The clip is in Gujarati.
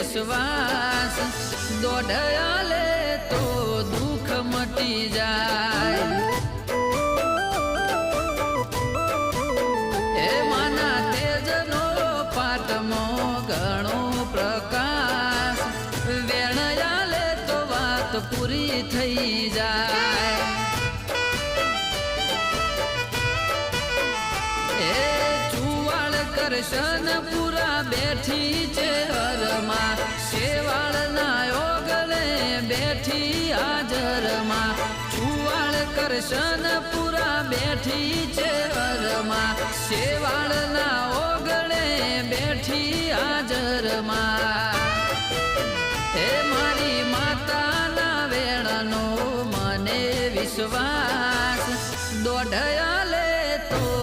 વિશ્વાસ દોઢયા લે તો દુઃખ મટી જાય એ માના તેજનો પાટમો ઘણો પ્રકાશ વેણયા લે તો વાત પૂરી થઈ જાય કરશન પૂરા બેઠી છે હરમાં શેવાળના યોગલે બેઠી હાજરમાં છુવાળ કરશન પૂરા બેઠી છે હરમાં શેવાળના ઓગળે બેઠી હાજરમાં હે મારી માતાના વેણનો મને વિશ્વાસ દોઢ